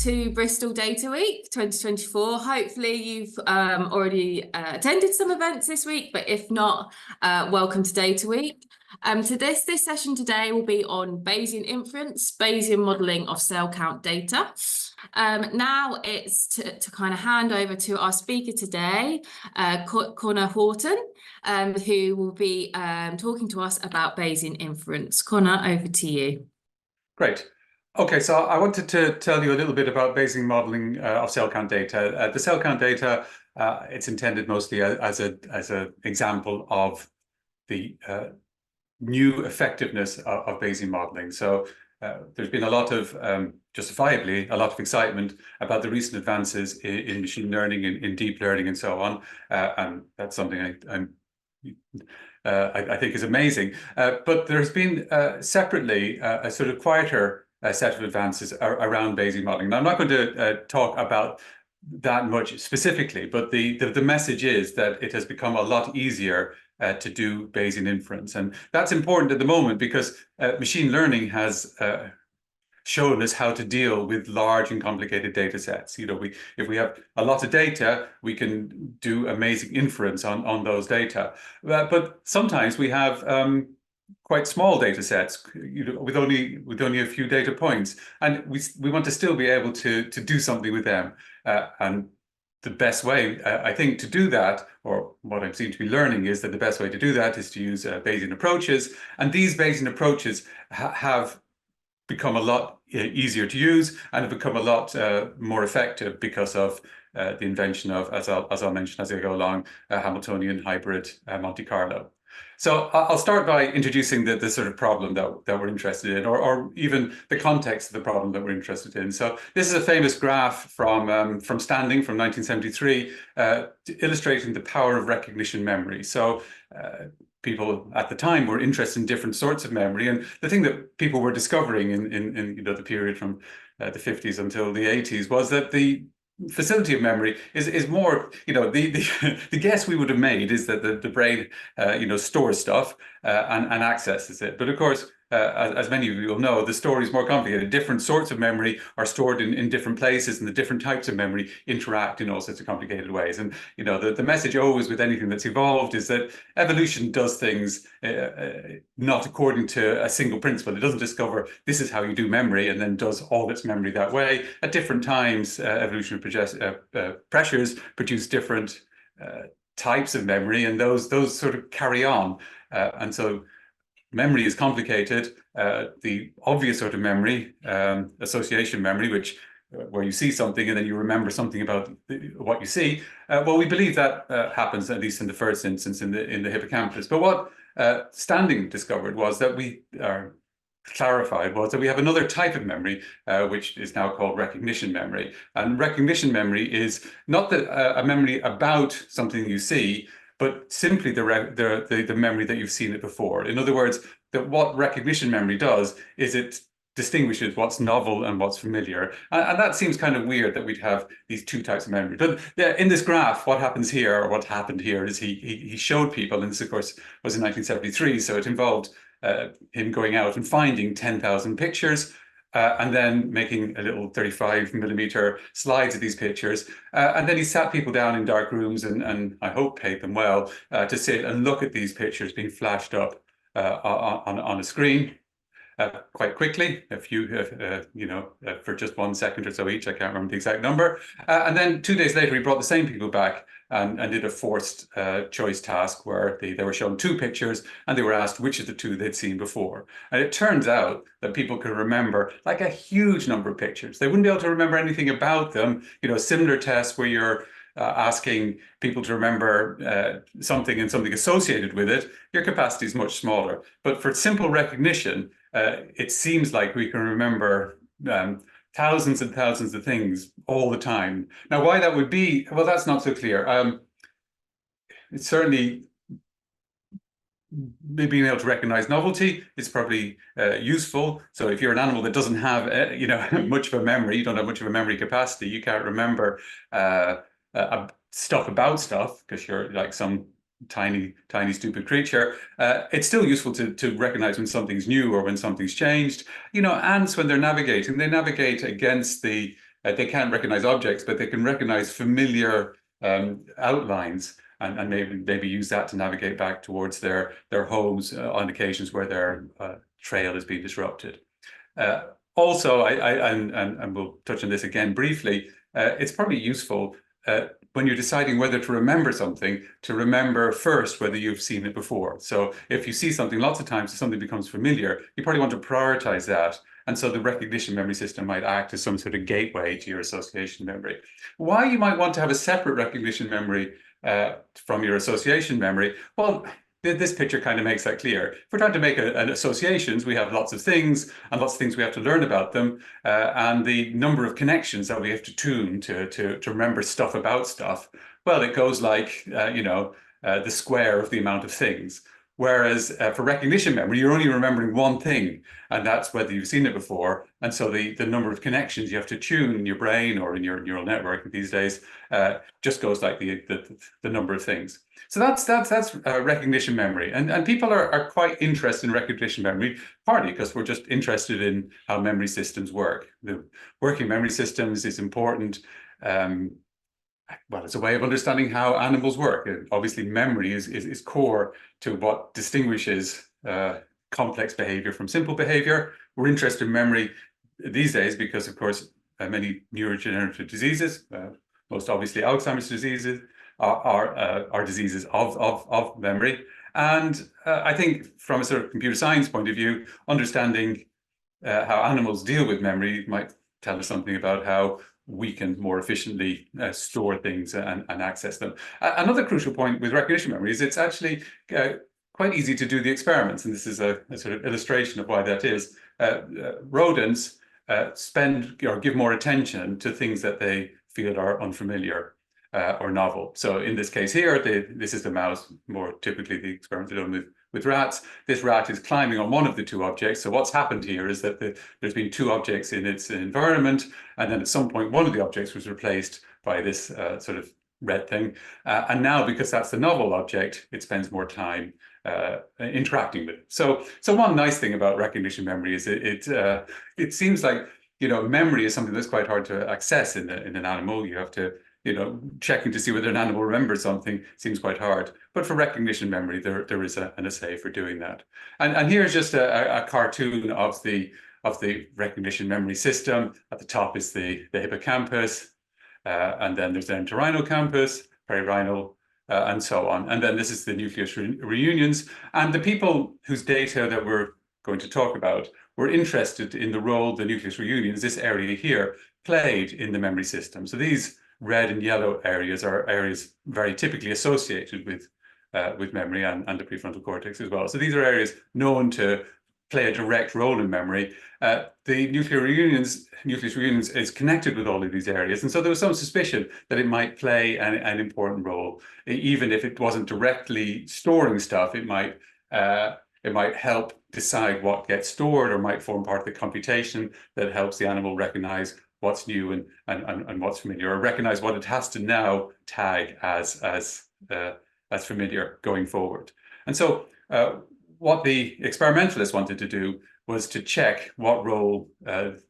to Bristol Data Week 2024. Hopefully you've already attended some events this week, but if not, welcome to Data Week. This session today will be on Bayesian inference, Bayesian modelling of cell count data. Now it's to kind of hand over to our speaker today, Connor Houghton, who will be talking to us about Bayesian inference. Connor, over to you. Great. Okay, so I wanted to tell you a little bit about Bayesian modeling of cell count data. The cell count data, it's intended mostly as an example of the new effectiveness of Bayesian modeling. So there's been a lot of, justifiably, a lot of excitement about the recent advances in machine learning, in deep learning, and so on. And that's something I think is amazing. But there's been separately a sort of quieter set of advances around Bayesian modeling. Now, I'm not going to talk about that much specifically, but the message is that it has become a lot easier to do Bayesian inference. And that's important at the moment because machine learning has shown us how to deal with large and complicated data sets. You know, if we have a lot of data, we can do amazing inference on those data. But sometimes we have quite small data sets, you know, with only a few data points, and we want to still be able to do something with them. And the best way, I think, to do that, or what I seem to be learning, is that the best way to do that is to use Bayesian approaches. And these Bayesian approaches have become a lot easier to use and have become a lot more effective because of the invention of, as I'll mention as I go along, Hamiltonian hybrid Monte Carlo. So I'll start by introducing the sort of problem that we're interested in, or even the context of the problem that we're interested in. So this is a famous graph from Standing from 1973, illustrating the power of recognition memory. So people at the time were interested in different sorts of memory, and the thing that people were discovering in you know, the period from the 50s until the 80s was that the facility of memory is more, you know, the guess we would have made is that the brain you know, stores stuff and accesses it. But of course, as many of you will know, the story is more complicated. Different sorts of memory are stored in different places, and the different types of memory interact in all sorts of complicated ways. And you know, the message always with anything that's evolved is that evolution does things not according to a single principle. It doesn't discover this is how you do memory and then does all its memory that way. At different times, evolutionary pressures produce different types of memory, and those sort of carry on. And so memory is complicated. The obvious sort of memory, association memory, where you see something and then you remember something about what you see. Well, we believe that happens, at least in the first instance, in the hippocampus. But what Standing discovered was that we clarified was that we have another type of memory, which is now called recognition memory. And recognition memory is not a memory about something you see, but simply the memory that you've seen it before. In other words, that what recognition memory does is it distinguishes what's novel and what's familiar. And that seems kind of weird that we'd have these two types of memory. But in this graph, what happens here, or what happened here, is he showed people, and this of course was in 1973, so it involved him going out and finding 10,000 pictures, and then making a little 35mm slides of these pictures. And then he sat people down in dark rooms and I hope paid them well to sit and look at these pictures being flashed up on a screen quite quickly, a few, you know, for just 1 second or so each. I can't remember the exact number. And then 2 days later, he brought the same people back and did a forced choice task where they were shown 2 pictures and they were asked which of the 2 they'd seen before. And it turns out that people could remember like a huge number of pictures. They wouldn't be able to remember anything about them. You know, similar tests where you're asking people to remember something and something associated with it, your capacity is much smaller. But for simple recognition, it seems like we can remember thousands and thousands of things all the time. Now, why that would be, well, that's not so clear. It's certainly being able to recognize novelty is probably useful. So if you're an animal that doesn't have, you know, much of a memory, you don't have much of a memory capacity, you can't remember stuff about stuff because you're like some tiny stupid creature. It's still useful to recognize when something's new or when something's changed. You know, ants, when they're navigating, they navigate against the they can't recognize objects, but they can recognize familiar outlines, and maybe use that to navigate back towards their homes on occasions where their trail has been disrupted. Also, and we'll touch on this again briefly, it's probably useful when you're deciding whether to remember something, to remember first whether you've seen it before. So if you see something lots of times, something becomes familiar, you probably want to prioritize that. And so the recognition memory system might act as some sort of gateway to your association memory. Why you might want to have a separate recognition memory from your association memory? Well, this picture kind of makes that clear. If we're trying to make an associations, we have lots of things and lots of things we have to learn about them, and the number of connections that we have to tune to remember stuff about stuff. Well, it goes like the square of the amount of things. Whereas for recognition memory, you're only remembering one thing, and that's whether you've seen it before. And so the number of connections you have to tune in your brain or in your neural network these days just goes like the number of things. So that's recognition memory, and people are quite interested in recognition memory, partly because we're just interested in how memory systems work. The working memory systems is important. Well, it's a way of understanding how animals work. Obviously, memory is core to what distinguishes complex behavior from simple behavior. We're interested in memory these days because, of course, many neurodegenerative diseases, most obviously Alzheimer's diseases, are diseases of memory. And I think from a sort of computer science point of view, understanding how animals deal with memory might tell us something about how we can more efficiently store things and access them. Another crucial point with recognition memory is it's actually quite easy to do the experiments, and this is a sort of illustration of why that is. Rodents spend or give more attention to things that they feel are unfamiliar or novel. So in this case here, this is the mouse, more typically the experiment done with rats. This rat is climbing on one of the two objects. So what's happened here is that there's been two objects in its environment, and then at some point one of the objects was replaced by this sort of red thing. And now, because that's the novel object, it spends more time interacting with it. So one nice thing about recognition memory is it seems like, memory is something that's quite hard to access in an animal. You have to, checking to see whether an animal remembers something seems quite hard. But for recognition memory, there is an assay for doing that. And here's just a cartoon of the recognition memory system. At the top is the hippocampus, and then there's the entorhinal perirhinal, and so on. And then this is the nucleus reunions. And the people whose data that we're going to talk about were interested in the role the nucleus reunions, this area here, played in the memory system. So these red and yellow areas are areas very typically associated with memory and the prefrontal cortex as well. So these are areas known to play a direct role in memory. The nucleus reunions is connected with all of these areas. And so there was some suspicion that it might play an important role. Even if it wasn't directly storing stuff, it might help decide what gets stored, or might form part of the computation that helps the animal recognize what's new and what's familiar, or recognize what it has to now tag as familiar going forward. And so what the experimentalists wanted to do was to check what role the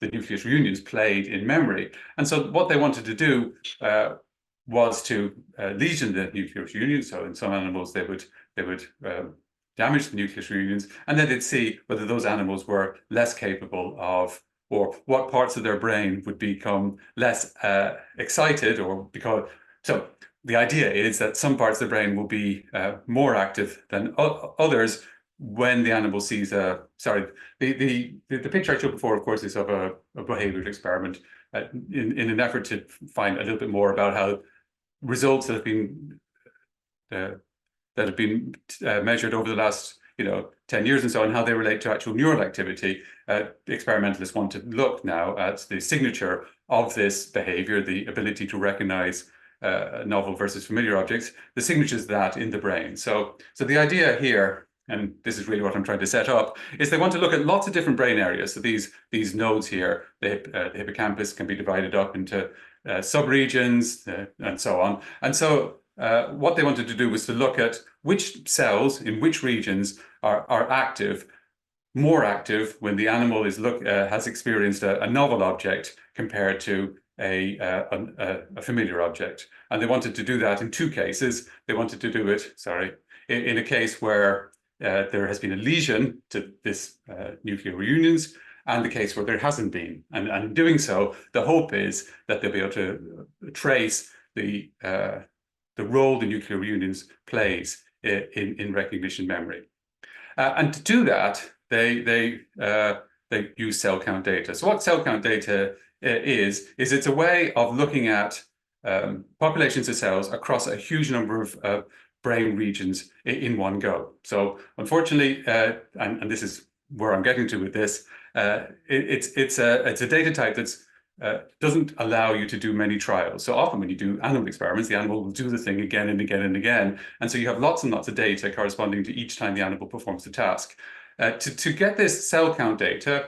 nucleus reunions played in memory. And so what they wanted to do was to lesion the nucleus reunions. So in some animals, they would damage the nucleus reunions, and then they'd see whether those animals were less capable of, or what parts of their brain would become less excited, or because, so the idea is that some parts of the brain will be more active than others when the animal sees the picture I showed before, of course, is of a behavioral experiment in an effort to find a little bit more about how results that have been measured over the last 10 years and so on, how they relate to actual neural activity. The experimentalists want to look now at the signature of this behavior, the ability to recognize novel versus familiar objects, the signatures of that in the brain. So the idea here, and this is really what I'm trying to set up, is they want to look at lots of different brain areas. So these nodes here, the hippocampus, can be divided up into subregions and so on. And so what they wanted to do was to look at which cells in which regions are active more active when the animal has experienced a novel object compared to a familiar object. And they wanted to do that in two cases. They wanted to do it, in a case where there has been a lesion to this nuclear reunions, and the case where there hasn't been. And in doing so, the hope is that they'll be able to trace the role the nuclear reunions plays in recognition memory. And to do that, they use cell count data. So what cell count data is it's a way of looking at populations of cells across a huge number of brain regions in one go. So unfortunately, and this is where I'm getting to with this, it's a data type that's doesn't allow you to do many trials. So often when you do animal experiments, the animal will do the thing again and again and again. And so you have lots and lots of data corresponding to each time the animal performs the task. To get this cell count data,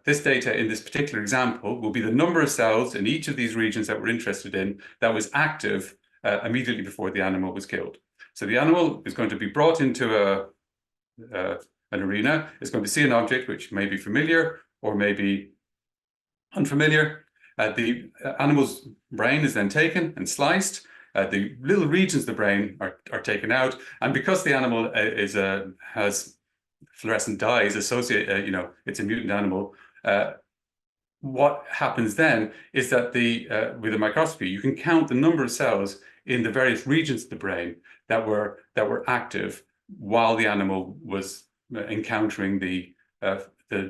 this data in this particular example will be the number of cells in each of these regions that we're interested in that was active immediately before the animal was killed. So the animal is going to be brought into an arena, is going to see an object which may be familiar or may be unfamiliar. The animal's brain is then taken and sliced. The little regions of the brain are taken out, and because the animal has fluorescent dyes associated, it's a mutant animal. What happens then is that with a microscopy, you can count the number of cells in the various regions of the brain that were active while the animal was encountering the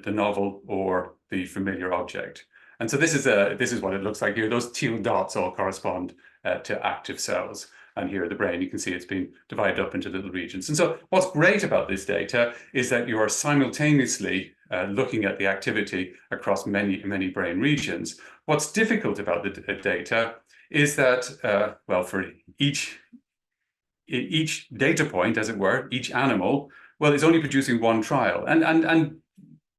novel or the familiar object. And so this is what it looks like here. Those teal dots all correspond to active cells. And here the brain, you can see it's been divided up into little regions. And so what's great about this data is that you are simultaneously looking at the activity across many, many brain regions. What's difficult about the data is that, well, for each data point, as it were, each animal, well, it's only producing one trial. And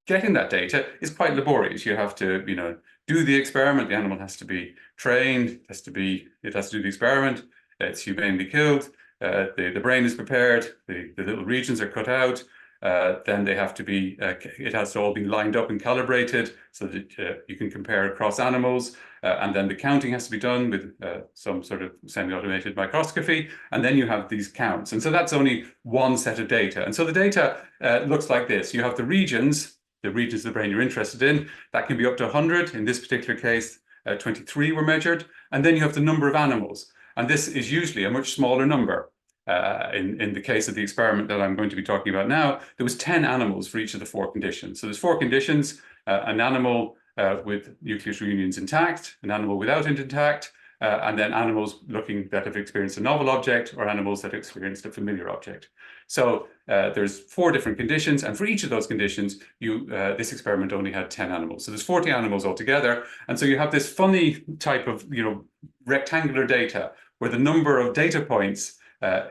getting that data is quite laborious. You have to, do the experiment. The animal has to be trained. It has to do the experiment. It's humanely killed. The brain is prepared. The little regions are cut out. Then they have to be. It has to all be lined up and calibrated so that you can compare across animals. And then the counting has to be done with some sort of semi-automated microscopy. And then you have these counts. And so that's only one set of data. And so the data looks like this. You have the regions of the brain you're interested in. That can be up to 100. In this particular case, 23 were measured. And then you have the number of animals. And this is usually a much smaller number. In the case of the experiment that I'm going to be talking about now, there was 10 animals for each of the 4 conditions. So there's 4 conditions: an animal with nucleus reunions intact, an animal without it intact, and then animals that have experienced a novel object, or animals that have experienced a familiar object. So there's 4 different conditions, and for each of those conditions, this experiment only had 10 animals. So there's 40 animals altogether, and so you have this funny type of rectangular data where the number of data points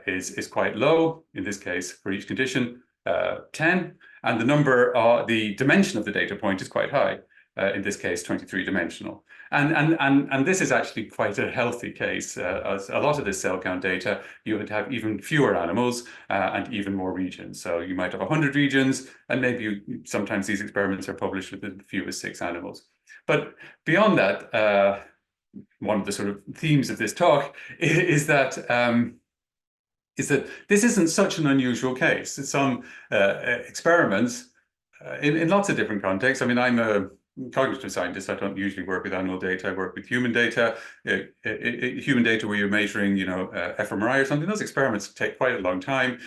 is quite low. In this case, for each condition, 10, and the dimension of the data point is quite high. In this case, 23-dimensional. And this is actually quite a healthy case. As a lot of this cell count data, you would have even fewer animals and even more regions. So you might have 100 regions, and maybe sometimes these experiments are published with as few as 6 animals. But beyond that, one of the sort of themes of this talk is that this isn't such an unusual case. Some experiments in lots of different contexts. I mean, I'm a cognitive scientist. I don't usually work with animal data. I work with human data. Human data where you're measuring, fMRI or something. Those experiments take quite a long time,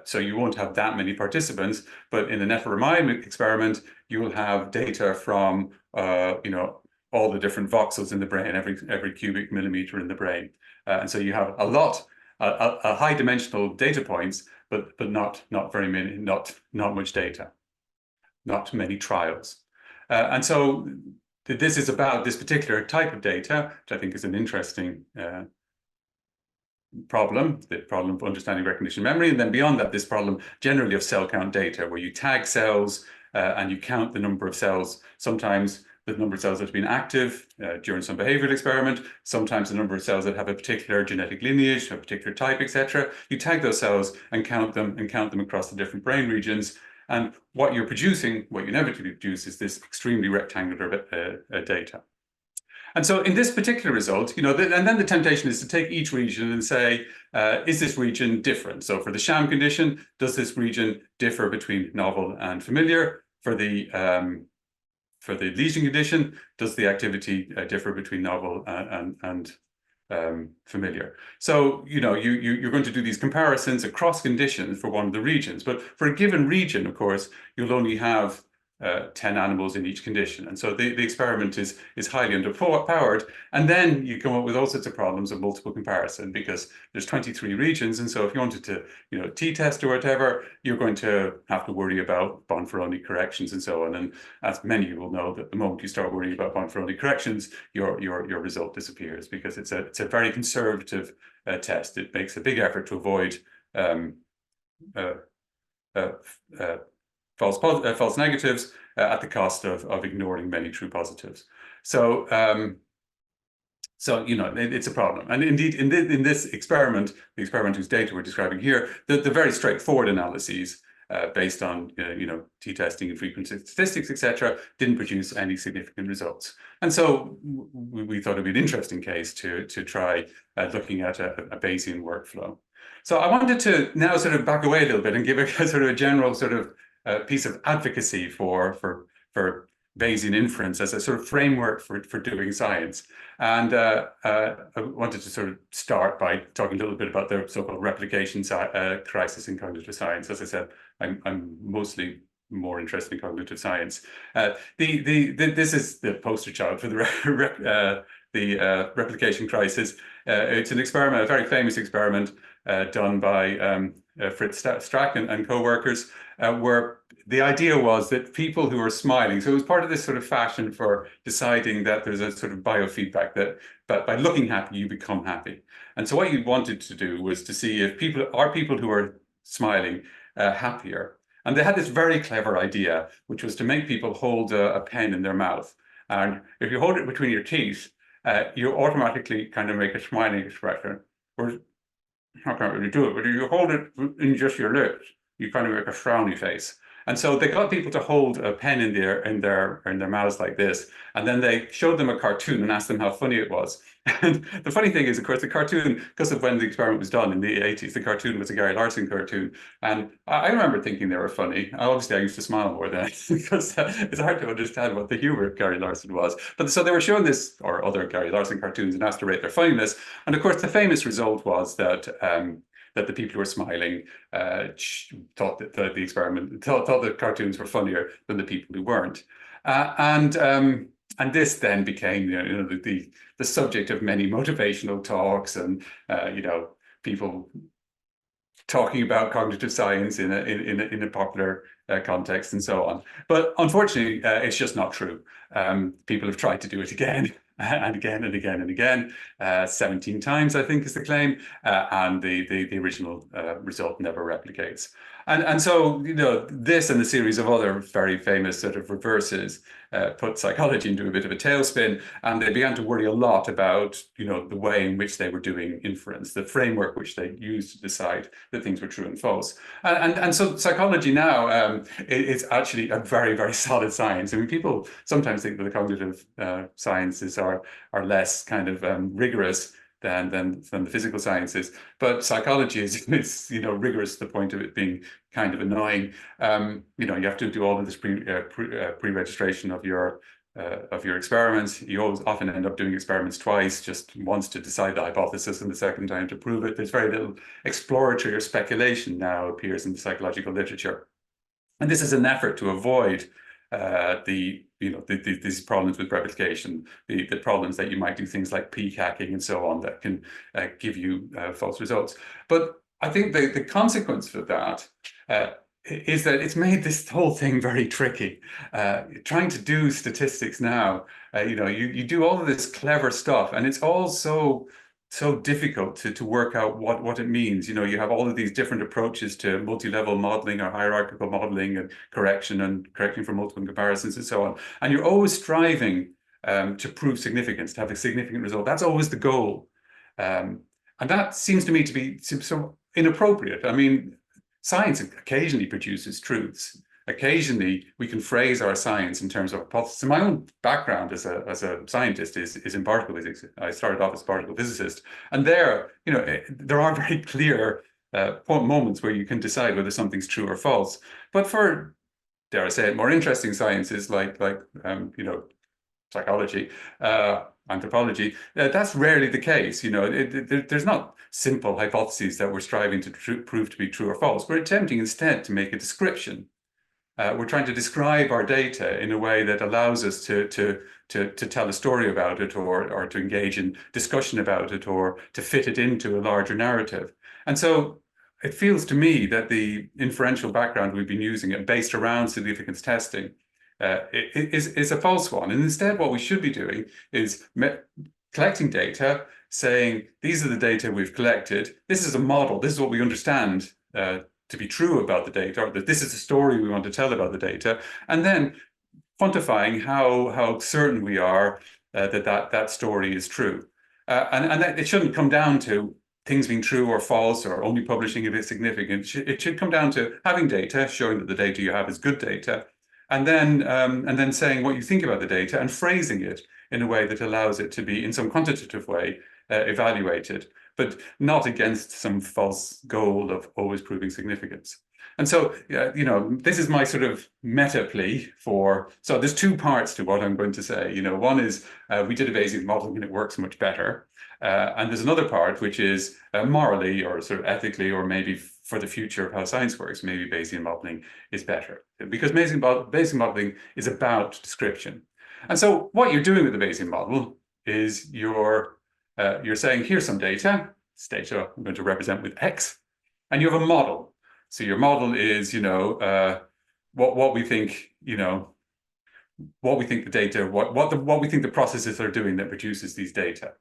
so you won't have that many participants. But in an fMRI experiment, you will have data from, all the different voxels in the brain, every cubic millimeter in the brain, and so you have a high dimensional data points, but not very many, not much data, not many trials. And so this is about this particular type of data, which I think is an interesting problem, the problem of understanding recognition memory. And then beyond that, this problem generally of cell count data, where you tag cells and you count the number of cells, sometimes the number of cells that have been active during some behavioral experiment, sometimes the number of cells that have a particular genetic lineage, a particular type, etc. You tag those cells and count them across the different brain regions. And what you're producing, what you inevitably produce, is this extremely rectangular data. And so in this particular result, and then the temptation is to take each region and say, is this region different? So for the sham condition, does this region differ between novel and familiar? For the lesion condition, does the activity differ between novel and familiar? So, you're going to do these comparisons across conditions for one of the regions. But for a given region, of course, you'll only have 10 animals in each condition. And so the experiment is highly underpowered. And then you come up with all sorts of problems of multiple comparison, because there's 23 regions. And so if you wanted to, t-test or whatever, you're going to have to worry about Bonferroni corrections and so on. And as many of you will know, that the moment you start worrying about Bonferroni corrections, your result disappears, because it's a very conservative test. It makes a big effort to avoid false negatives at the cost of ignoring many true positives. So, it's a problem. And indeed, in this experiment, the experiment whose data we're describing here, the very straightforward analyses based on t-testing and frequency statistics, etc., didn't produce any significant results. And so we thought it'd be an interesting case to try looking at a Bayesian workflow. So I wanted to now sort of back away a little bit and give a sort of a general sort of piece of advocacy for Bayesian inference as a sort of framework for doing science. And I wanted to sort of start by talking a little bit about the so-called replication crisis in cognitive science. As I said, I'm mostly more interested in cognitive science. This is the poster child for the replication crisis. It's an experiment, a very famous experiment done by Fritz Strack and co-workers, where the idea was that people who are smiling, so it was part of this sort of fashion for deciding that there's a sort of biofeedback that by looking happy, you become happy. And so what you wanted to do was to see if people who are smiling happier. And they had this very clever idea, which was to make people hold a pen in their mouth. And if you hold it between your teeth, you automatically kind of make a smiling expression. Whereas, I can't really do it, but if you hold it in just your lips, you kind of make a frowny face. And so they got people to hold a pen in their mouths like this, and then they showed them a cartoon and asked them how funny it was. And the funny thing is, of course, the cartoon, because of when the experiment was done in the 80s, the cartoon was a Gary Larson cartoon. And I remember thinking they were funny. Obviously, I used to smile more than because it's hard to understand what the humor of Gary Larson was. But so they were showing this, or other Gary Larson cartoons, and asked to rate their funniness. And of course, the famous result was that the people who were smiling thought that the experiment thought the cartoons were funnier than the people who weren't, and this then became the subject of many motivational talks and people talking about cognitive science in a popular context and so on. But unfortunately, it's just not true. People have tried to do it again and again and again and again, 17 times, I think is the claim, and the original result never replicates. And so, this and a series of other very famous sort of reverses put psychology into a bit of a tailspin, and they began to worry a lot about, the way in which they were doing inference, the framework which they used to decide that things were true and false. And so psychology now is actually a very, very solid science. I mean, people sometimes think that the cognitive sciences are less kind of rigorous than the physical sciences, but psychology is rigorous to the point of it being kind of annoying. You have to do all of this pre-registration of your experiments. You often end up doing experiments twice, just once to decide the hypothesis and the second time to prove it. There's very little exploratory or speculation now appears in the psychological literature, and this is an effort to avoid these problems with replication, the problems that you might do things like peak hacking and so on that can give you false results. But I think the consequence of that is that it's made this whole thing very tricky. Trying to do statistics now, you do all of this clever stuff, and it's all so difficult to work out what it means. You have all of these different approaches to multi-level modeling or hierarchical modeling and correcting for multiple comparisons and so on. And you're always striving to prove significance, to have a significant result. That's always the goal. And that seems to me to be so inappropriate. I mean, science occasionally produces truths, occasionally we can phrase our science in terms of hypothesis. My own background as a scientist is in particle physics. I started off as a particle physicist, and there are very clear moments where you can decide whether something's true or false. But for, dare I say it, more interesting sciences like psychology, anthropology, that's rarely the case. There's not simple hypotheses that we're striving to prove to be true or false. We're attempting instead to make a description. We're trying to describe our data in a way that allows us to tell a story about it, or to engage in discussion about it, or to fit it into a larger narrative. And so it feels to me that the inferential background we've been using, based around significance testing, is a false one. And instead, what we should be doing is collecting data, saying, these are the data we've collected. This is a model. This is what we understand to be true about the data, or that this is the story we want to tell about the data. And then quantifying how certain we are that story is true. And that it shouldn't come down to things being true or false, or only publishing if it's significant. It should come down to having data, showing that the data you have is good data, and then saying what you think about the data and phrasing it in a way that allows it to be, in some quantitative way, evaluated, but not against some false goal of always proving significance. And so, this is my sort of meta plea for, so there's two parts to what I'm going to say. One is we did a Bayesian model and it works much better. And there's another part, which is morally, or sort of ethically, or maybe for the future of how science works, maybe Bayesian modeling is better. Because Bayesian modeling is about description. And so what you're doing with the Bayesian model is you're saying, here's some data. This data I'm going to represent with X. And you have a model. So your model is, what we think, what we think the data, what we think the processes are doing that produces these data.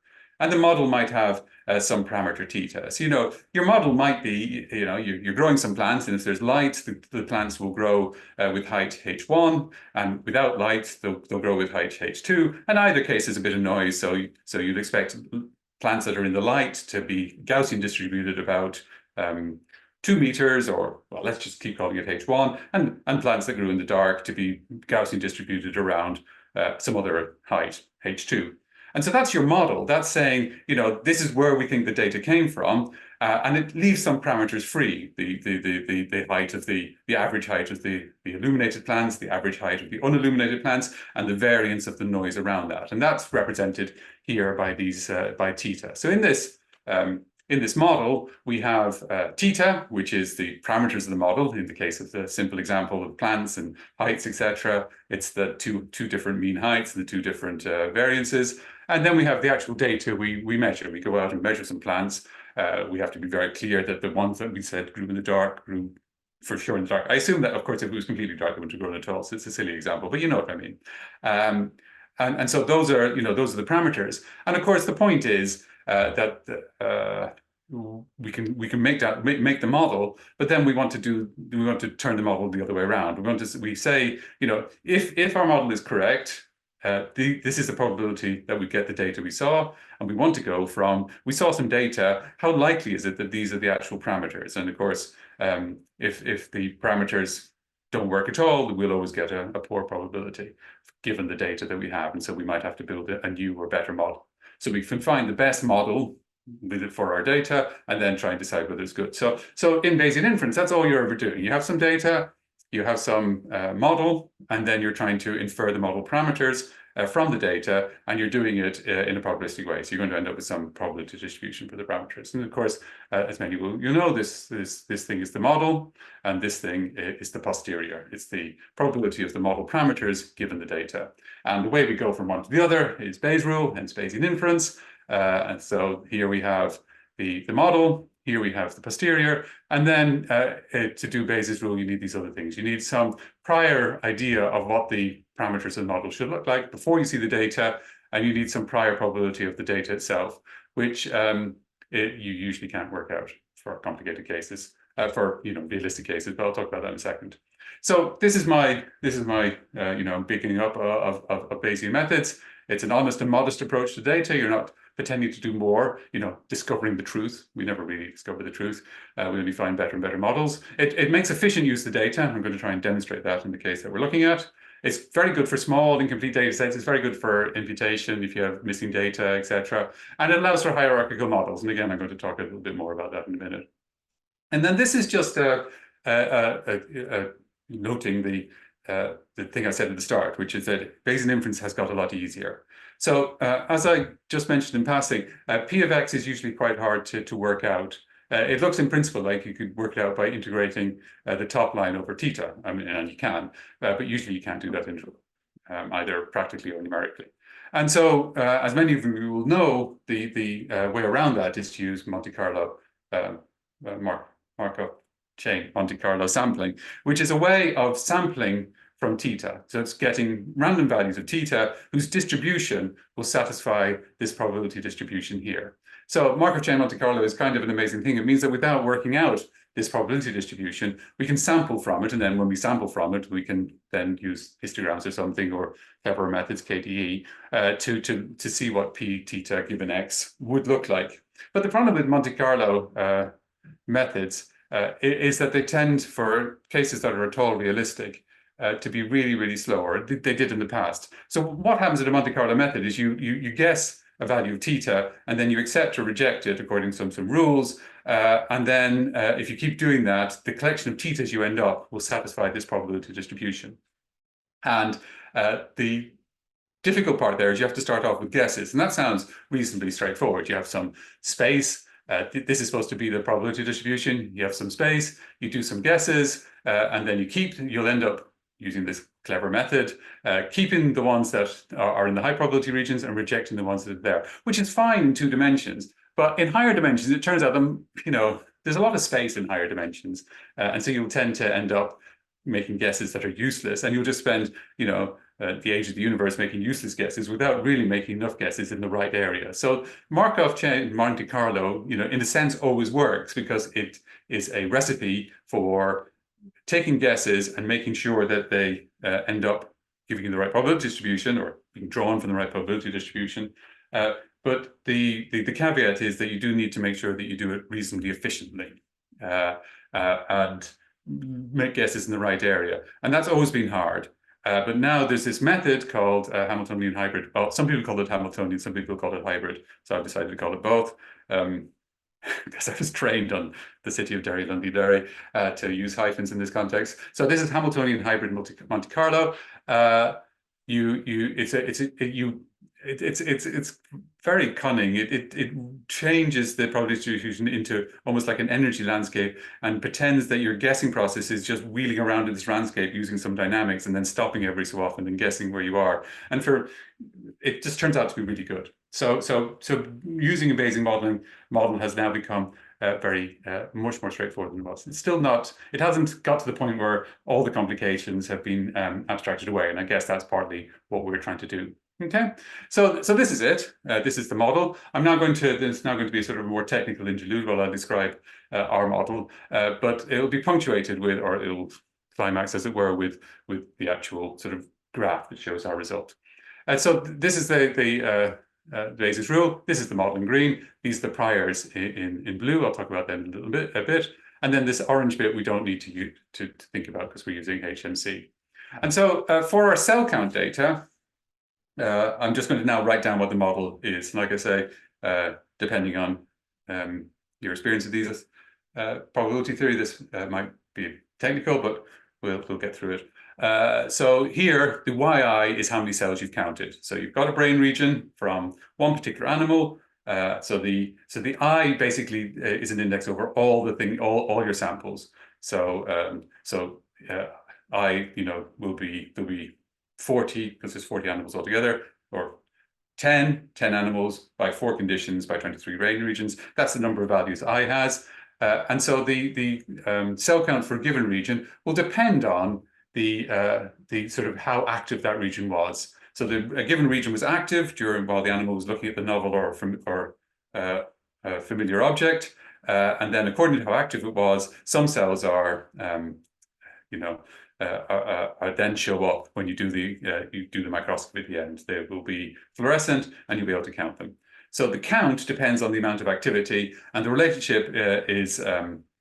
And the model might have some parameter theta. So, your model might be, you're growing some plants, and if there's light, the plants will grow with height h1, and without light, they'll grow with height h2. And either case is a bit of noise, so you'd expect plants that are in the light to be Gaussian distributed about 2 meters, or, well, let's just keep calling it h1, and plants that grew in the dark to be Gaussian distributed around some other height, h2. And so that's your model. That's saying, this is where we think the data came from, and it leaves some parameters free. The height of the average height of the illuminated plants, the average height of the unilluminated plants, and the variance of the noise around that. And that's represented here by these by theta. So in this model, we have theta, which is the parameters of the model. In the case of the simple example of plants and heights, etc., it's the two different mean heights and the two different variances. And then we have the actual data we measure. We go out and measure some plants. We have to be very clear that the ones that we said grew in the dark grew for sure in the dark. I assume that, of course, if it was completely dark, it wouldn't have grown at all. So it's a silly example, but you know what I mean. And so those are the parameters. And of course, the point is that we can make the model, but then we want to turn the model the other way around. We say, if our model is correct, this is the probability that we get the data we saw, and we want to go from, we saw some data, how likely is it that these are the actual parameters? And of course, if the parameters don't work at all, we'll always get a poor probability given the data that we have. And so we might have to build a new or better model. So we can find the best model with it for our data, and then try and decide whether it's good. So in Bayesian inference, that's all you're ever doing. You have some data, you have some model, and then you're trying to infer the model parameters from the data, and you're doing it in a probabilistic way. So you're going to end up with some probability distribution for the parameters. And of course, as many will this thing is the model, and this thing is the posterior. It's the probability of the model parameters given the data. And the way we go from one to the other is Bayes' rule, hence Bayesian inference. And so here we have the model, here we have the posterior, and then to do Bayes' rule, you need these other things. You need some prior idea of what the parameters of the model should look like before you see the data, and you need some prior probability of the data itself, which you usually can't work out for complicated cases, for realistic cases, but I'll talk about that in a second. So this is my beginning up of Bayesian methods. It's an honest and modest approach to data. You're not pretending to do more, discovering the truth. We never really discover the truth. We only find better and better models. It makes efficient use of the data. I'm going to try and demonstrate that in the case that we're looking at. It's very good for small, incomplete data sets. It's very good for imputation if you have missing data, etc. And it allows for hierarchical models. And again, I'm going to talk a little bit more about that in a minute. And then this is just noting the thing I said at the start, which is that Bayesian inference has got a lot easier. So as I just mentioned in passing, P of x is usually quite hard to work out. It looks in principle like you could work it out by integrating the top line over theta. I mean, and you can, but usually you can't do that integral, either practically or numerically. And so, as many of you will know, the way around that is to use Monte Carlo Markov chain Monte Carlo sampling, which is a way of sampling from theta. So it's getting random values of theta whose distribution will satisfy this probability distribution here. So Markov chain Monte Carlo is kind of an amazing thing. It means that without working out this probability distribution, we can sample from it. And then when we sample from it, we can then use histograms or something, or clever methods, KDE, to see what P theta given X would look like. But the problem with Monte Carlo methods is that they tend, for cases that are at all realistic, to be really, really slow, or they did in the past. So what happens in a Monte Carlo method is you guess a value of theta, and then you accept or reject it according to some rules. And then if you keep doing that, the collection of thetas you end up will satisfy this probability distribution. And the difficult part there is you have to start off with guesses. And that sounds reasonably straightforward. You have some space. This is supposed to be the probability distribution. You have some space, you do some guesses, and then you'll end up using this clever method, keeping the ones that are in the high probability regions and rejecting the ones that are there, which is fine in 2 dimensions. But in higher dimensions, it turns out there's a lot of space in higher dimensions. And so you'll tend to end up making guesses that are useless, and you'll just spend, the age of the universe making useless guesses without really making enough guesses in the right area. So Markov chain Monte Carlo, in a sense, always works because it is a recipe for taking guesses and making sure that they end up giving you the right probability distribution, or being drawn from the right probability distribution. But the caveat is that you do need to make sure that you do it reasonably efficiently and make guesses in the right area. And that's always been hard. But now there's this method called Hamiltonian hybrid. Well, some people call it Hamiltonian, some people call it hybrid. So I've decided to call it both. Because I was trained on the city of Derry, Londonderry, to use hyphens in this context. So this is Hamiltonian hybrid Monte Carlo. It's very cunning. It changes the probability distribution into almost like an energy landscape, and pretends that your guessing process is just wheeling around in this landscape using some dynamics and then stopping every so often and guessing where you are. And it just turns out to be really good. So using a Bayesian model has now become much more straightforward than it was. It's still not. It hasn't got to the point where all the complications have been abstracted away, and I guess that's partly what we're trying to do. Okay, so this is it. This is the model. There's now going to be a sort of more technical interlude while I describe our model, but it'll be punctuated with, or it'll climax, as it were, with the actual sort of graph that shows our result. So this is the Bayes' rule. This is the model in green. These are the priors in blue. I'll talk about them in a bit. And then this orange bit we don't need to think about because we're using HMC. And so for our cell count data, I'm just going to now write down what the model is. Like I say, depending on your experience of these probability theory, this might be technical, but we'll get through it. So here, the yi is how many cells you've counted. So you've got a brain region from one particular animal. So the I basically is an index over all your samples. So I there'll be 40, because there's 40 animals altogether, or 10 animals by 4 conditions by 23 brain regions. That's the number of values I has. And so the cell count for a given region will depend on the sort of how active that region was. So a given region was active while the animal was looking at the novel or familiar object. And then according to how active it was, some cells are then show up when you do the microscopy at the end. They will be fluorescent, and you'll be able to count them. So the count depends on the amount of activity, and the relationship is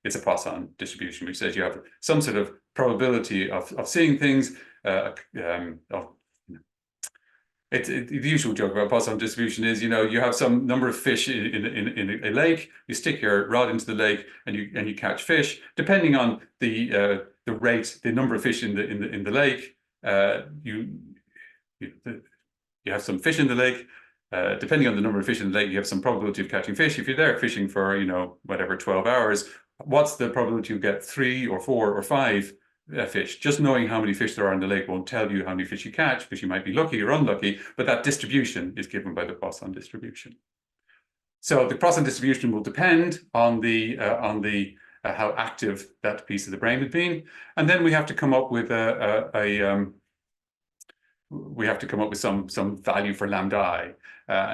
it's a Poisson distribution, which says you have some sort of probability of seeing things. It's the usual joke about Poisson distribution is, you have some number of fish in a lake. You stick your rod into the lake and you catch fish. Depending on the rate, the number of fish in the lake, you have some fish in the lake. Depending on the number of fish in the lake, you have some probability of catching fish. If you're there fishing for whatever 12 hours, what's the probability you get 3 or 4 or 5 fish? Just knowing how many fish there are in the lake won't tell you how many fish you catch, because you might be lucky or unlucky, but that distribution is given by the Poisson distribution. So the Poisson distribution will depend on the how active that piece of the brain has been, and then we have to come up with some value for lambda I.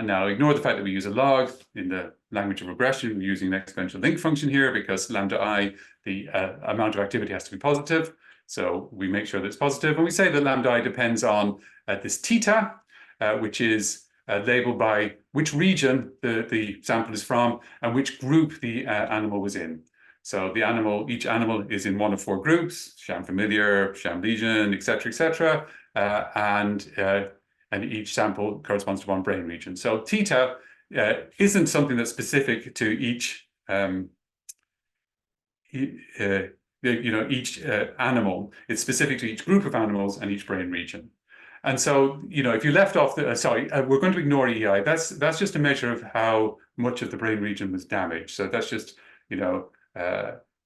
Now ignore the fact that we use a log. In the language of regression, we're using an exponential link function here because lambda I, the amount of activity has to be positive. So we make sure that it's positive. And we say that lambda I depends on this theta, which is labeled by which region the sample is from and which group the animal was in. So each animal is in one of 4 groups: sham familiar, sham lesion, etc., and each sample corresponds to one brain region. So theta isn't something that's specific to each each animal. It's specific to each group of animals and each brain region. And so, if you left off we're going to ignore EI. That's just a measure of how much of the brain region was damaged. So that's just,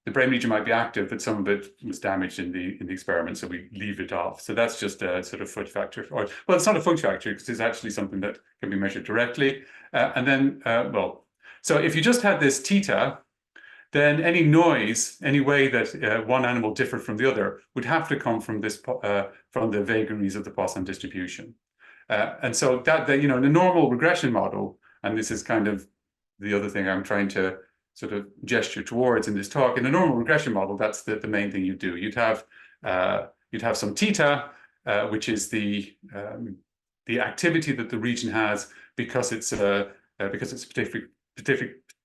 the brain region might be active, but some of it was damaged in the experiment, so we leave it off. So that's just a sort of fudge factor. Well, it's not a fudge factor because it's actually something that can be measured directly. And then, so if you just had this theta, then any noise, any way that one animal differed from the other, would have to come from from the vagaries of the Poisson distribution. And so that in a normal regression model, and this is kind of the other thing I'm trying to sort of gesture towards in this talk, in a normal regression model, that's the main thing you do. You'd have some theta, which is the activity that the region has because it's a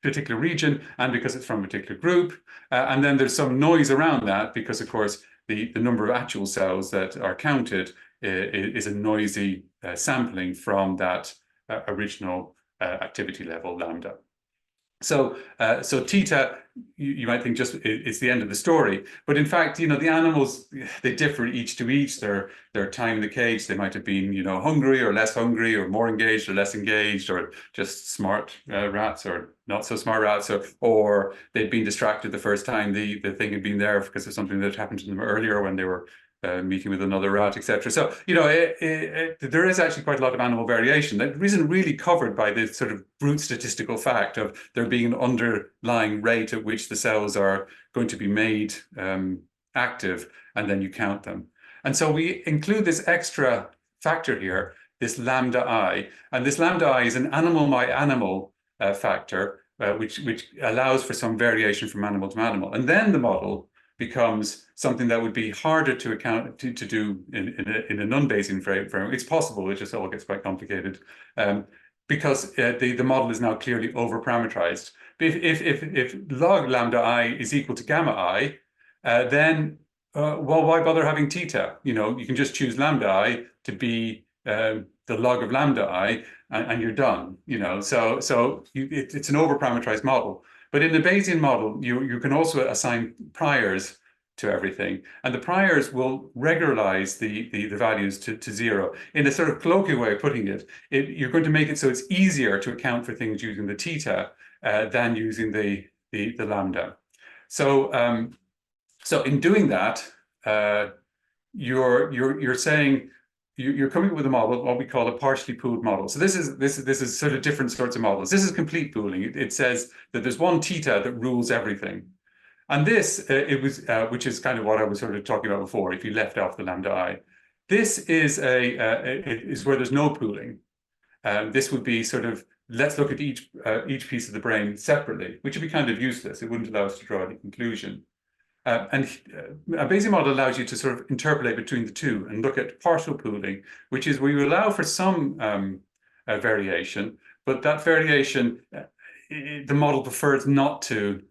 particular region and because it's from a particular group, and then there's some noise around that because, of course, the number of actual cells that are counted is a noisy sampling from that original activity level lambda. So theta, you might think just it's the end of the story, but in fact, the animals, they differ each to each. Their time in the cage, they might have been, hungry or less hungry, or more engaged or less engaged, or just smart rats or not so smart rats, or they'd been distracted the first time the thing had been there because of something that happened to them earlier when they were meeting with another rat, etc. So, there is actually quite a lot of animal variation that isn't really covered by this sort of brute statistical fact of there being an underlying rate at which the cells are going to be made active, and then you count them. And so we include this extra factor here, this lambda I, and this lambda I is an animal by animal factor, which allows for some variation from animal to animal. And then the model becomes something that would be harder to account to do in a non-Bayesian framework. It's possible, it just all gets quite complicated because the model is now clearly over-parameterized. If log lambda I is equal to gamma I, then why bother having theta? You can just choose lambda I to be the log of lambda I, and you're done. It's an over-parameterized model. But in the Bayesian model, you can also assign priors to everything, and the priors will regularize the values to 0. In a sort of colloquial way of putting it, you're going to make it so it's easier to account for things using the theta than using the lambda. So so in doing that, you're saying you're coming up with a model, what we call a partially pooled model. So this is sort of different sorts of models. This is complete pooling. It says that there's one theta that rules everything. And this, which is kind of what I was sort of talking about before, if you left off the lambda I. This is is where there's no pooling. This would be sort of, let's look at each piece of the brain separately, which would be kind of useless. It wouldn't allow us to draw any conclusion. A Bayesian model allows you to sort of interpolate between the two and look at partial pooling, which is where you allow for some variation, but that variation the model prefers not to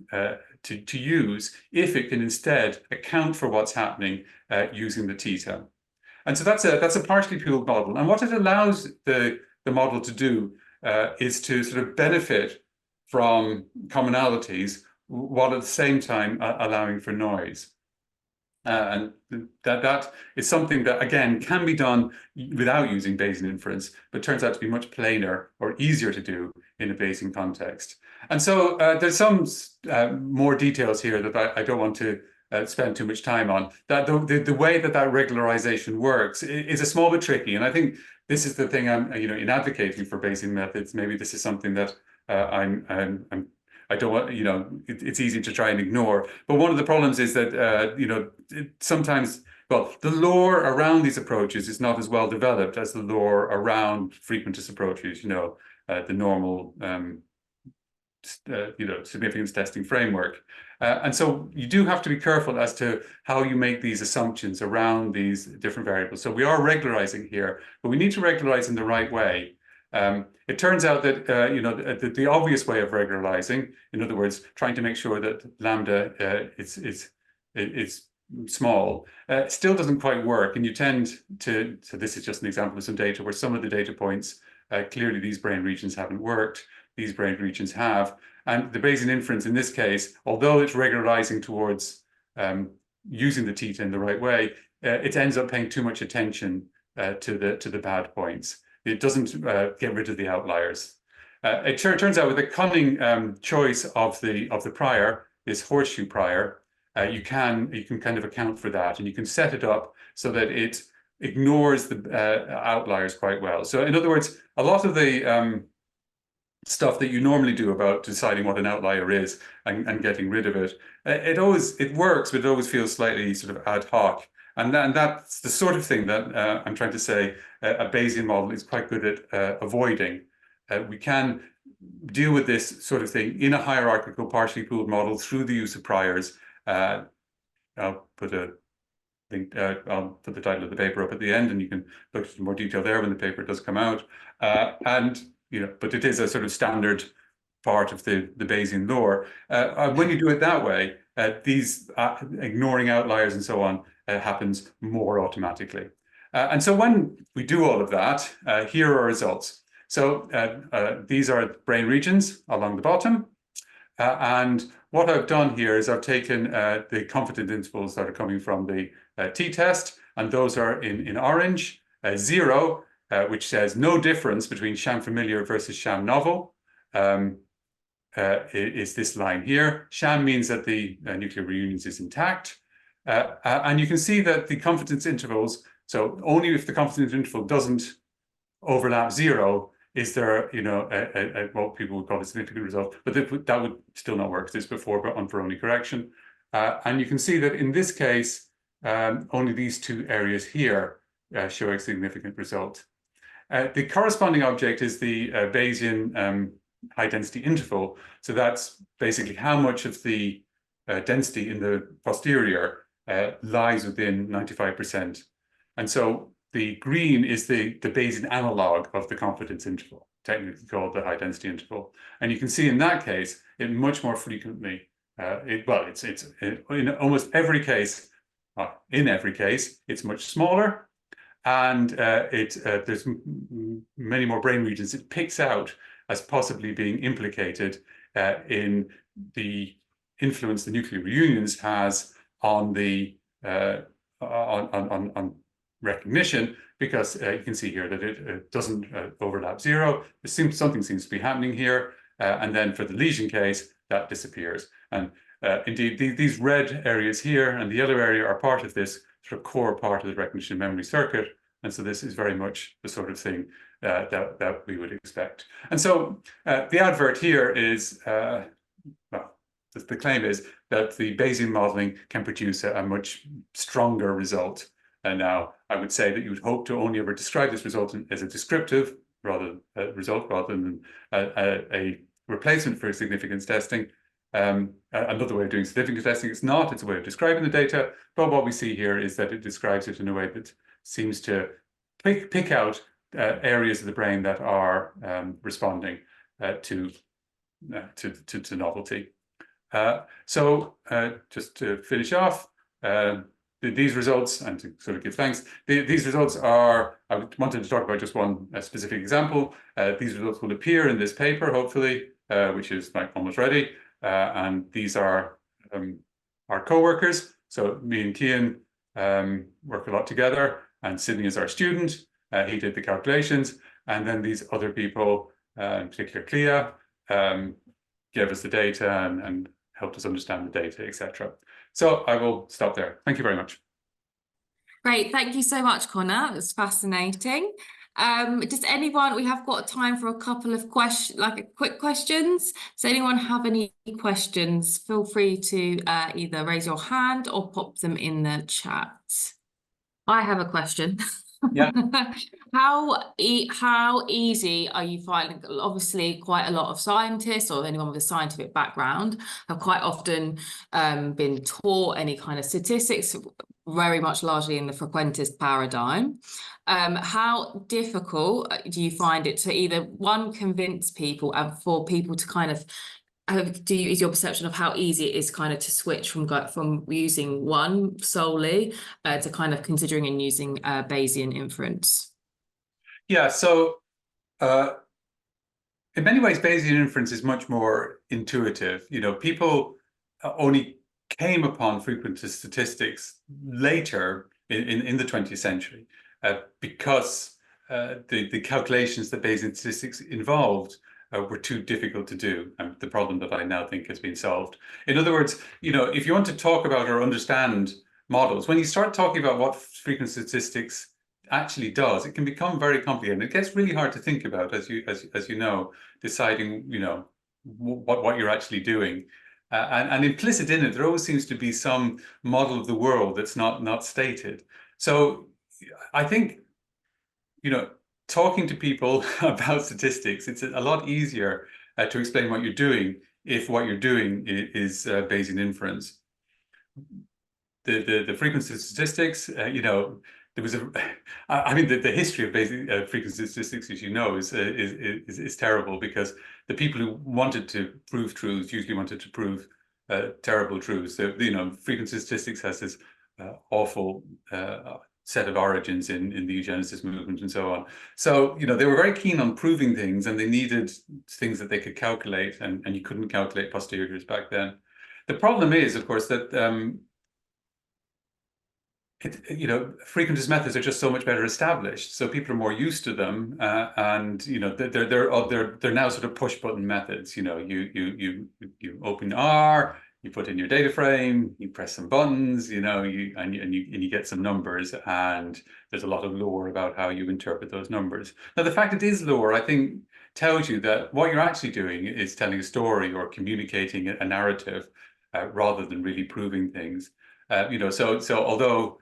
use if it can instead account for what's happening using the theta. And so that's a partially pooled model. And what it allows the model to do is to sort of benefit from commonalities while at the same time allowing for noise. And that is something that, again, can be done without using Bayesian inference, but turns out to be much plainer or easier to do in a Bayesian context. And so there's some more details here that I don't want to spend too much time on. That the way that regularization works is a small bit tricky, and I think this is the thing I'm in advocating for Bayesian methods. Maybe this is something that I don't want, it's easy to try and ignore. But one of the problems is that, sometimes, well, the lore around these approaches is not as well developed as the lore around frequentist approaches, the normal, significance testing framework. And so you do have to be careful as to how you make these assumptions around these different variables. So we are regularizing here, but we need to regularize in the right way. It turns out that the obvious way of regularizing, in other words, trying to make sure that lambda is small, still doesn't quite work, and you tend to. So this is just an example of some data where some of the data points clearly these brain regions haven't worked. These brain regions have, and the Bayesian inference in this case, although it's regularizing towards using the theta in the right way, it ends up paying too much attention to the bad points. It doesn't get rid of the outliers. It turns out with the cunning choice of the prior, this horseshoe prior, you can kind of account for that, and you can set it up so that it ignores the outliers quite well. So in other words, a lot of the stuff that you normally do about deciding what an outlier is and getting rid of it, it works, but it always feels slightly sort of ad hoc. And that's the sort of thing that I'm trying to say a Bayesian model is quite good at avoiding. We can deal with this sort of thing in a hierarchical partially pooled model through the use of priors. I'll put the title of the paper up at the end, and you can look at more detail there when the paper does come out. But it is a sort of standard part of the Bayesian lore. When you do it that way, these ignoring outliers and so on happens more automatically. And so when we do all of that, here are results. So these are brain regions along the bottom. And what I've done here is I've taken the confidence intervals that are coming from the t-test, and those are in orange. 0, which says no difference between sham familiar versus sham novel, is this line here. Sham means that the nuclear reunions is intact. And you can see that the confidence intervals, so only if the confidence interval doesn't overlap 0 is there, what people would call a significant result, but that would still not work. This is before Unperoni correction. And you can see that in this case, only these two areas here show a significant result. The corresponding object is the Bayesian high density interval. So that's basically how much of the density in the posterior lies within 95%. And so the green is the Bayesian analog of the confidence interval, technically called the high density interval. And you can see in that case, it much more frequently, it's in almost every case, in every case, it's much smaller. And there's many more brain regions it picks out as possibly being implicated in the influence the nuclear reunions has on the on recognition, because you can see here that it doesn't overlap 0. Something seems to be happening here, and then for the lesion case, that disappears. And indeed, these red areas here and the yellow area are part of this sort of core part of the recognition memory circuit. And so this is very much the sort of thing that we would expect. And so the advert here is, the claim is that the Bayesian modeling can produce a much stronger result. And now I would say that you would hope to only ever describe this result as a descriptive result rather than a replacement for significance testing. another way of doing significance testing. It's not, it's a way of describing the data, but what we see here is that it describes it in a way that seems to pick out areas of the brain that are responding to novelty. So just to finish off, these results, and to sort of give thanks, these results are, I wanted to talk about just one specific example. These results will appear in this paper, hopefully, which is like almost ready. And these are our co-workers. So me and Cian work a lot together, and Sydney is our student. He did the calculations. And then these other people, in particular Clea, gave us the data and helped us understand the data, etc. So I will stop there. Thank you very much. Great, thank you so much, Connor. It was fascinating. Does anyone, we have got time for a couple of questions, like quick questions. Does anyone have any questions? Feel free to either raise your hand or pop them in the chat. I have a question. Yeah. How easy are you finding? Obviously, quite a lot of scientists or anyone with a scientific background have quite often been taught any kind of statistics, very much largely in the frequentist paradigm. How difficult do you find it to either, one, convince people, and for people to kind of is your perception of how easy it is kind of to switch from using one solely to kind of considering and using Bayesian inference? Yeah, so in many ways, Bayesian inference is much more intuitive. You know, people only came upon frequentist statistics later in the 20th century because the calculations that Bayesian statistics involved were too difficult to do, and the problem that I now think has been solved. In other words, you know, if you want to talk about or understand models, when you start talking about what frequent statistics actually does, it can become very complicated. It gets really hard to think about, as you know, deciding, you know, what you're actually doing. And implicit in it, there always seems to be some model of the world that's not stated. So I think, you know, talking to people about statistics, it's a lot easier to explain what you're doing if what you're doing is Bayesian inference. The frequency of statistics, you know, there was I mean, the history of basic frequency statistics, as you know, is terrible, because the people who wanted to prove truths usually wanted to prove terrible truths. So, you know, frequency statistics has this awful set of origins in the eugenicist movement and so on. So, you know, they were very keen on proving things, and they needed things that they could calculate, and you couldn't calculate posteriors back then. The problem is, of course, that you know, frequentist methods are just so much better established, so people are more used to them, and you know, they're now sort of push button methods. You know, you open R, you put in your data frame, you press some buttons, you know, and you get some numbers, and there's a lot of lore about how you interpret those numbers. Now, the fact it is lore, I think, tells you that what you're actually doing is telling a story or communicating a narrative, rather than really proving things. You know, so although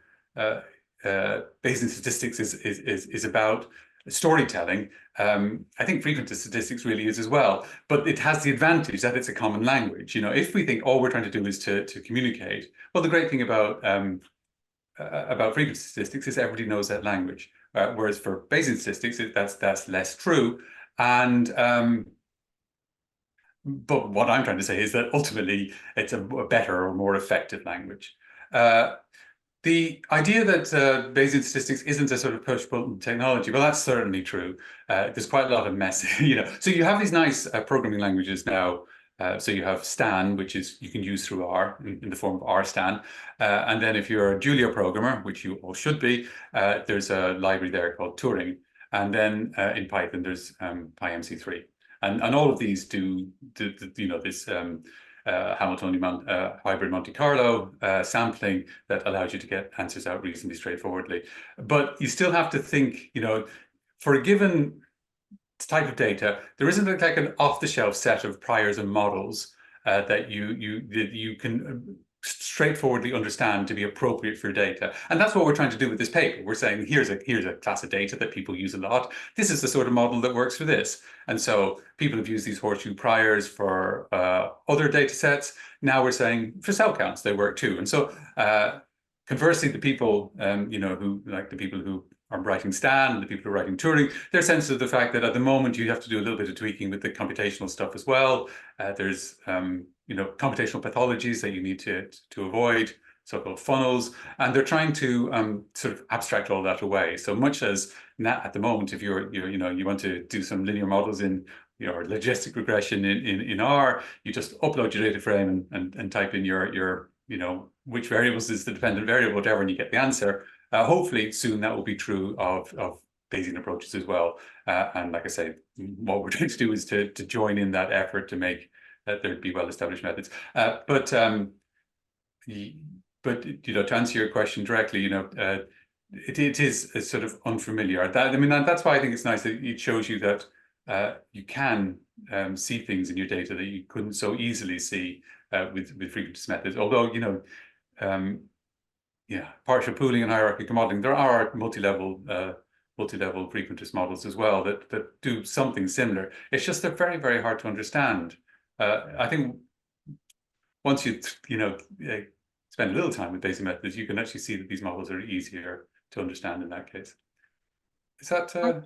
Bayesian statistics is about storytelling, I think frequentist statistics really is as well. But it has the advantage that it's a common language. You know, if we think all we're trying to do is to communicate, well, the great thing about frequency statistics is everybody knows that language. Whereas for Bayesian statistics, that's less true. And but what I'm trying to say is that ultimately it's a better or more effective language. The idea that Bayesian statistics isn't a sort of push-button technology, well, that's certainly true. There's quite a lot of mess, you know. So you have these nice programming languages now. So you have Stan, which is you can use through R in the form of RStan. And then if you're a Julia programmer, which you all should be, there's a library there called Turing. And then in Python, there's PyMC3. And all of these do you know, this Hamiltonian hybrid Monte Carlo sampling that allows you to get answers out reasonably straightforwardly. But you still have to think, you know, for a given type of data, there isn't like an off-the-shelf set of priors and models that you can straightforwardly understand to be appropriate for data. And that's what we're trying to do with this paper. We're saying, here's a class of data that people use a lot. This is the sort of model that works for this. And so people have used these horseshoe priors for other data sets. Now we're saying for cell counts, they work too. And so conversely, the people, who like the people who are writing Stan, the people who are writing Turing, they're sensitive to the fact that at the moment you have to do a little bit of tweaking with the computational stuff as well. There's computational pathologies that you need to avoid, so-called funnels, and they're trying to sort of abstract all that away. So much as at the moment, if you want to do some linear models in or logistic regression in R, you just upload your data frame and type in your which variables is the dependent variable, whatever, and you get the answer. Hopefully soon that will be true of Bayesian approaches as well. And like I say, what we're trying to do is to join in that effort to make that there'd be well-established methods. But to answer your question directly, it is a sort of unfamiliar. That's why I think it's nice that it shows you that you can see things in your data that you couldn't so easily see with frequentist methods. Although partial pooling and hierarchical modeling, there are multi-level frequentist models as well that do something similar. It's just they're very, very hard to understand. I think once you spend a little time with Bayesian methods, you can actually see that these models are easier to understand in that case. Is that?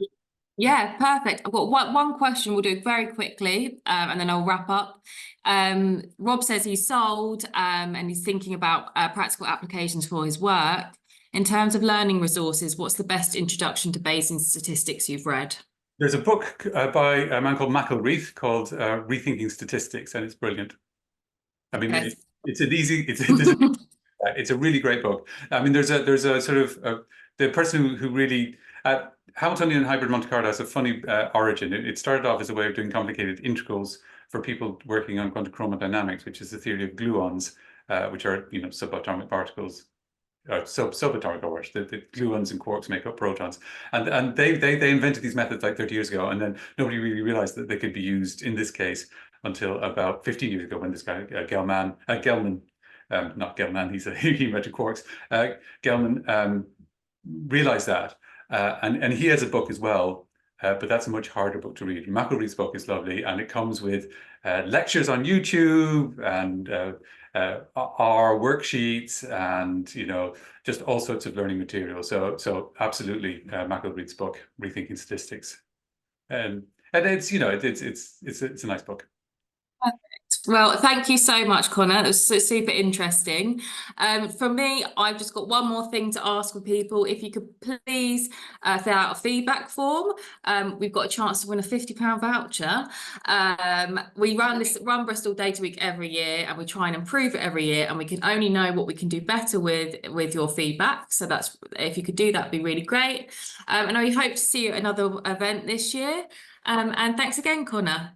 Yeah, perfect. I've got one question we'll do very quickly, and then I'll wrap up. Rob says he's sold and he's thinking about practical applications for his work. In terms of learning resources, what's the best introduction to Bayesian statistics you've read? There's a book by a man called McElreath called Rethinking Statistics, and it's brilliant. I mean, okay. It's a really great book. I mean, there's a sort of the person who really Hamiltonian hybrid Monte Carlo has a funny origin. It started off as a way of doing complicated integrals for people working on quantum chromodynamics, which is the theory of gluons, which are subatomic particles. Subatomic orbits. The gluons and quarks make up protons, and they invented these methods like 30 years ago, and then nobody really realized that they could be used in this case until about 15 years ago when this guy Gelman, not Gelman, he invented quarks. Gelman realized that, and he has a book as well, but that's a much harder book to read. McElreath's book is lovely, and it comes with lectures on YouTube and our worksheets and just all sorts of learning material. So absolutely, McElreath's book, Rethinking Statistics, and it's it's a nice book. Perfect. Well, thank you so much, Connor. It was super interesting. From me, I've just got one more thing to ask for people. If you could please fill out a feedback form. We've got a chance to win a £50 voucher. We run Bristol Data Week every year, and we try and improve it every year, and we can only know what we can do better with your feedback. So that's, if you could do that, would be really great. And I hope to see you at another event this year. And thanks again, Connor.